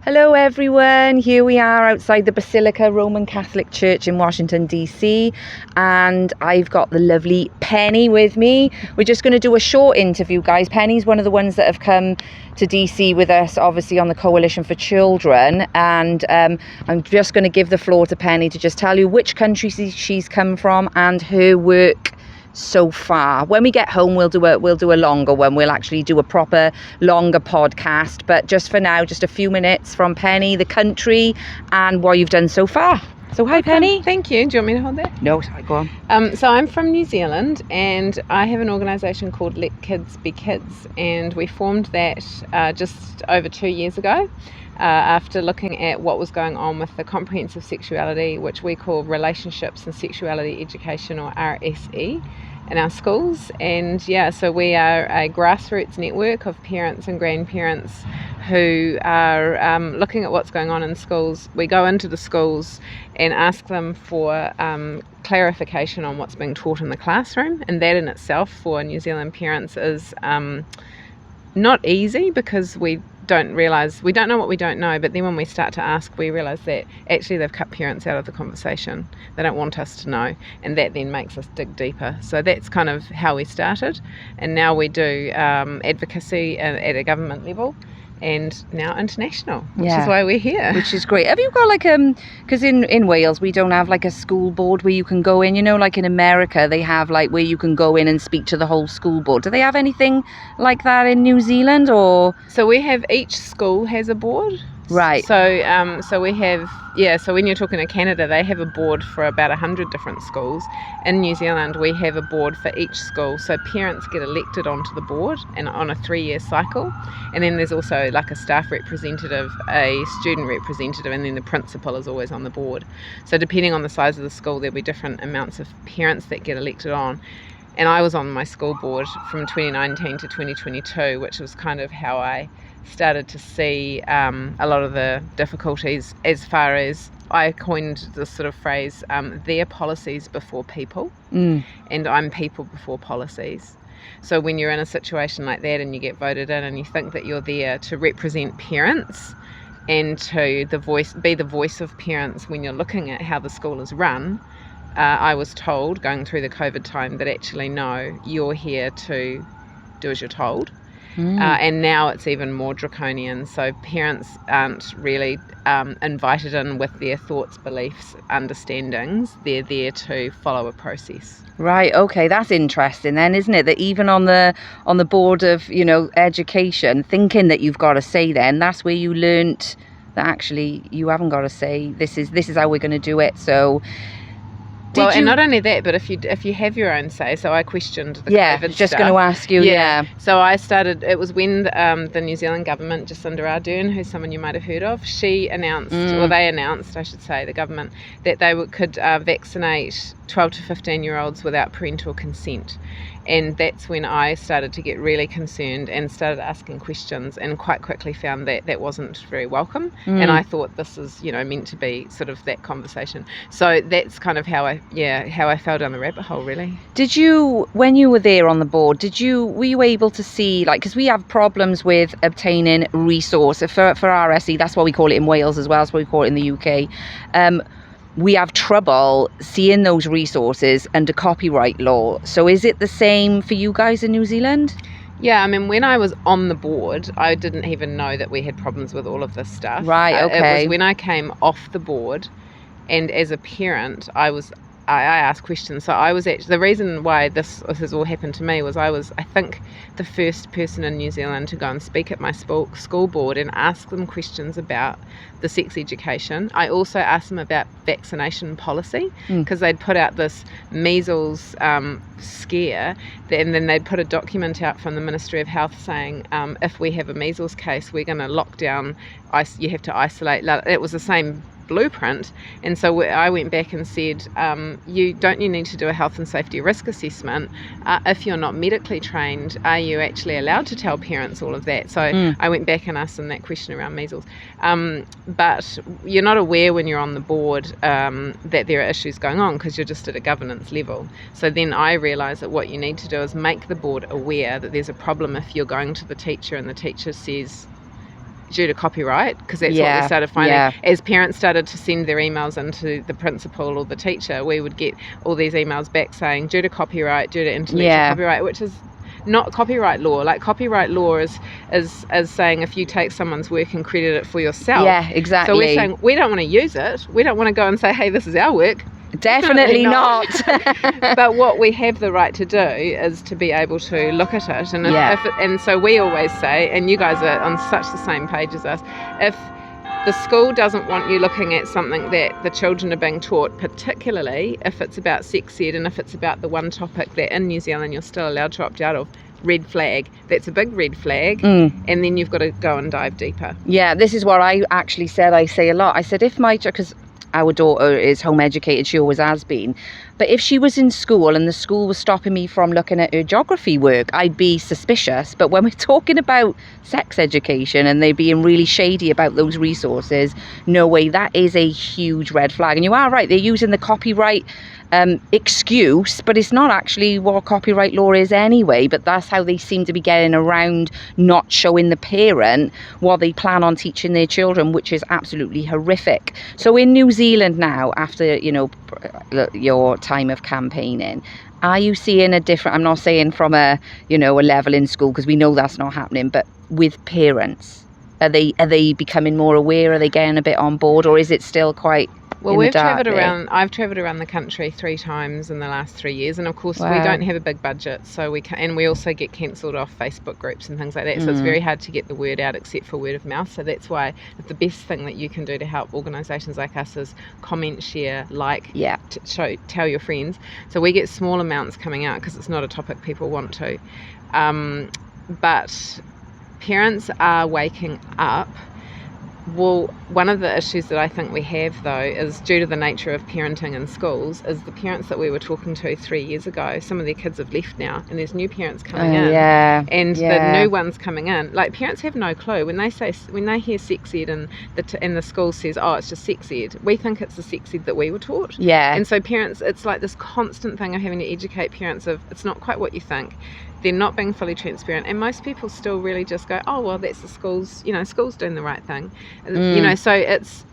Hello everyone, here we are outside the Basilica Roman Catholic Church in Washington DC, and I've got the lovely Penny with me. We're just going to do a short interview, guys. Penny's one of the ones that have come to DC with us, obviously on the Coalition for Children, and I'm just going to give the floor to Penny to just tell you which country she's come from and her work so far. When we get home, we'll do a longer one. We'll actually do a proper longer podcast, but just for now, just a few minutes from Penny, the country, and what you've done so far. So hi Penny. Thank you. Do you want me to hold that? No, sorry, go on. So I'm from New Zealand, and I have an organisation called Let Kids Be Kids, and we formed that just over 2 years ago. After looking at what was going on with the comprehensive sexuality, which we call Relationships and Sexuality Education, or RSE, in our schools. And so we are a grassroots network of parents and grandparents who are looking at what's going on in schools. We go into the schools and ask them for clarification on what's being taught in the classroom, and that in itself for New Zealand parents is not easy, because we don't know what we don't know, but then when we start to ask, we realise that actually they've cut parents out of the conversation. They don't want us to know, and that then makes us dig deeper. So that's kind of how we started, and now we do advocacy at a government level, and now international, which is why we're here. Which is great. Have you got because in Wales we don't have like a school board where you can go in, like in America they have like where you can go in and speak to the whole school board. Do they have anything like that in New Zealand? Or so we have, each school has a board. Right. So we have, so when you're talking to Canada, they have a board for about 100 different schools. In New Zealand, we have a board for each school. So parents get elected onto the board and on a 3-year cycle. And then there's also like a staff representative, a student representative, and then the principal is always on the board. So depending on the size of the school, there'll be different amounts of parents that get elected on. And I was on my school board from 2019 to 2022, which was kind of how I started to see a lot of the difficulties, as far as I coined this sort of phrase, their policies before people, and I'm people before policies. So when you're in a situation like that and you get voted in and you think that you're there to represent parents and to be the voice of parents when you're looking at how the school is run, I was told, going through the COVID time, that actually no, you're here to do as you're told. And now it's even more draconian. So parents aren't really invited in with their thoughts, beliefs, understandings. They're there to follow a process. Right. Okay, that's interesting then, isn't it? That even on the board of education, thinking that you've got to say, then that's where you learnt that actually you haven't got to say. This is how we're going to do it. So. And not only that, but if you have your own say. So I questioned the COVID just stuff. going to ask you. So I started. It was when the New Zealand government, Jacinda Ardern, who's someone you might have heard of, she announced, or they announced, I should say, the government, that they could vaccinate 12 to 15-year-olds without parental consent. And that's when I started to get really concerned and started asking questions, and quite quickly found that that wasn't very welcome. And I thought this is, meant to be sort of that conversation. So that's kind of how I fell down the rabbit hole, really. Did you, when you were there on the board, were you able to see, because we have problems with obtaining resources for RSE, that's what we call it in Wales as well, that's what we call it in the UK. We have trouble seeing those resources under copyright law. So is it the same for you guys in New Zealand? Yeah, I mean, when I was on the board, I didn't even know that we had problems with all of this stuff. Right, okay. It was when I came off the board, and as a parent, I asked questions. So I was actually, the reason why this has all happened to me was I think, the first person in New Zealand to go and speak at my school board and ask them questions about the sex education. I also asked them about vaccination policy, because they'd put out this measles scare, and then they'd put a document out from the Ministry of Health saying, if we have a measles case, we're going to lock down, you have to isolate. It was the same blueprint. And so I went back and said, you need to do a health and safety risk assessment. If you're not medically trained, are you actually allowed to tell parents all of that? So I went back and asked them that question around measles. But you're not aware when you're on the board that there are issues going on, because you're just at a governance level. So then I realised that what you need to do is make the board aware that there's a problem if you're going to the teacher and the teacher says, due to copyright, because that's what we started finding. As parents started to send their emails into the principal or the teacher, we would get all these emails back saying due to copyright, due to intellectual copyright, which is not copyright law. Like, copyright law is saying if you take someone's work and credit it for yourself. Yeah, exactly. So we're saying we don't want to use it. We don't want to go and say, hey, this is our work. Definitely not. But what we have the right to do is to be able to look at it, and and so we always say, and you guys are on such the same page as us, if the school doesn't want you looking at something that the children are being taught, particularly if it's about sex ed and if it's about the one topic that in New Zealand you're still allowed to opt out of, red flag. That's a big red flag. And then you've got to go and dive deeper. Yeah, this is what I actually said. I say a lot. I said, if my, because our daughter is home educated, she always has been, but if she was in school and the school was stopping me from looking at her geography work, I'd be suspicious. But when we're talking about sex education and they being really shady about those resources, no way, that is a huge red flag. And you are right, they're using the copyright excuse, but it's not actually what copyright law is anyway. But that's how they seem to be getting around not showing the parent what they plan on teaching their children, which is absolutely horrific. So in New Zealand now, after your time of campaigning, are you seeing a different, I'm not saying from a level in school, because we know that's not happening, but with parents, are they becoming more aware? Are they getting a bit on board, or is it still quite? Well, I've travelled around the country 3 times in the last 3 years, and of course we don't have a big budget, so and we also get cancelled off Facebook groups and things like that. So it's very hard to get the word out except for word of mouth. So that's why the best thing that you can do to help organisations like us is comment, share, like, tell your friends. So we get small amounts coming out because it's not a topic people want to, but parents are waking up. Well, one of the issues that I think we have, though, is due to the nature of parenting in schools, is the parents that we were talking to 3 years ago, some of their kids have left now, and there's new parents coming in. The new ones coming in, like, parents have no clue. When they hear sex ed and the school says, oh, it's just sex ed, we think it's the sex ed that we were taught. And so parents, it's like this constant thing of having to educate parents of, it's not quite what you think. They're not being fully transparent, and most people still really just go, oh, well, that's the schools, school's doing the right thing. So it's,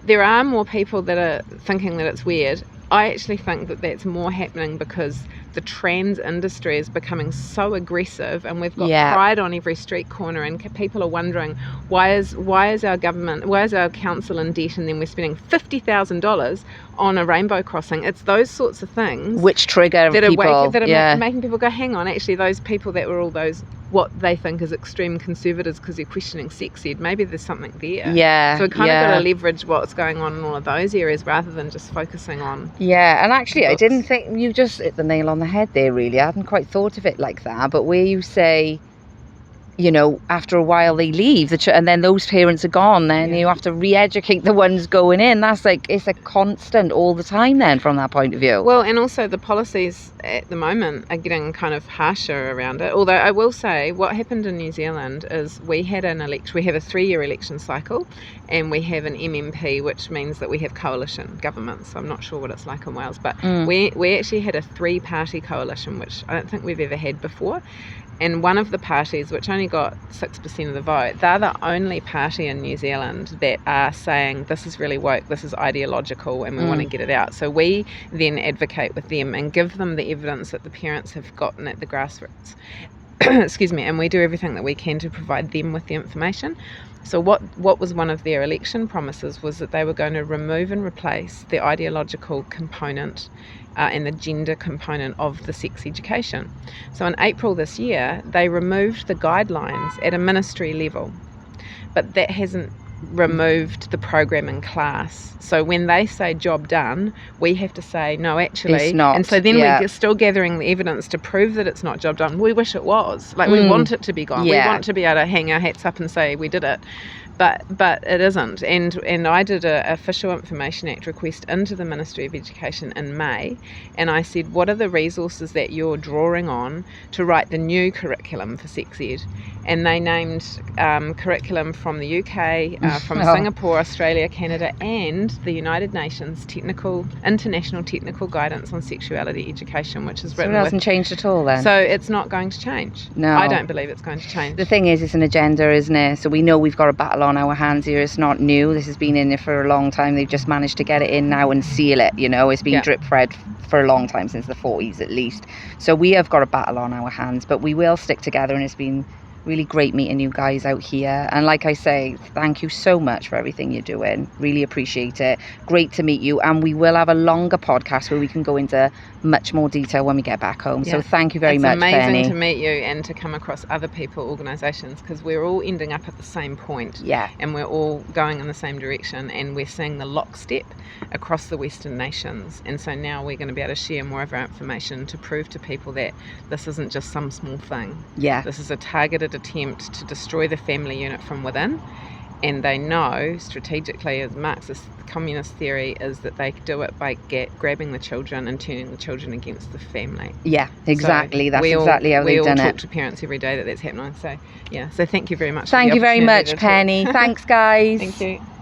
there are more people that are thinking that it's weird. I actually think that that's more happening because the trans industry is becoming so aggressive, and we've got pride on every street corner, and people are wondering, why is our council in debt, and then we're spending $50,000 on a rainbow crossing. It's those sorts of things which trigger people, making people go, hang on, actually those people that were all those what they think is extreme conservatives because they're questioning sex ed, maybe there's something there. So we kind of got to leverage what's going on in all of those areas rather than just focusing on and actually books. I didn't think, you just hit the nail on the head there, really. I hadn't quite thought of it like that, but where you say, after a while they leave, and then those parents are gone, then you have to re-educate the ones going in. That's like, it's a constant all the time then from that point of view. Well, and also the policies at the moment are getting kind of harsher around it. Although I will say what happened in New Zealand is we have a 3-year election cycle, and we have an MMP, which means that we have coalition governments. I'm not sure what it's like in Wales, but we actually had a 3-party coalition, which I don't think we've ever had before. And one of the parties, which only got 6% of the vote, they're the only party in New Zealand that are saying this is really woke, this is ideological, and we want to get it out. So we then advocate with them and give them the evidence that the parents have gotten at the grassroots. Excuse me, and we do everything that we can to provide them with the information. So what was one of their election promises was that they were going to remove and replace the ideological component and the gender component of the sex education. So in April this year, they removed the guidelines at a ministry level, but that hasn't removed the program in class. So when they say job done, we have to say no, actually it's not. And so then we're still gathering the evidence to prove that it's not job done. We wish it was. Like, we want it to be gone. We want to be able to hang our hats up and say we did it. But it isn't. And I did a Official Information Act request into the Ministry of Education in May, and I said, what are the resources that you're drawing on to write the new curriculum for sex ed? And they named curriculum from the UK, from Oh. Singapore, Australia, Canada, and the United Nations International Technical Guidance on Sexuality Education, which is So it written hasn't changed at all then? So it's not going to change. No. I don't believe it's going to change. The thing is, it's an agenda, isn't it? So we know we've got a battle on our hands here. It's not new. This has been in there for a long time. They've just managed to get it in now and seal it, you know. It's been drip fed for a long time, since the 40s at least. So we have got a battle on our hands, but we will stick together, and it's been really great meeting you guys out here. And like I say, thank you so much for everything you're doing. Really appreciate it. Great to meet you. And we will have a longer podcast where we can go into much more detail when we get back home. So thank you very much, Penny. It's amazing to meet you and to come across other people, organisations, because we're all ending up at the same point. Yeah. And we're all going in the same direction, and we're seeing the lockstep across the Western nations. And so now we're going to be able to share more of our information to prove to people that this isn't just some small thing. Yeah. This is a targeted attempt to destroy the family unit from within, and they know strategically, as Marxist communist theory is, that they do it by grabbing the children and turning the children against the family. Yeah, exactly. So That's exactly how they've done it. We all talk to parents every day that that's happening. So yeah, so thank you very much. Thank you very much, Penny. Thanks, guys. Thank you.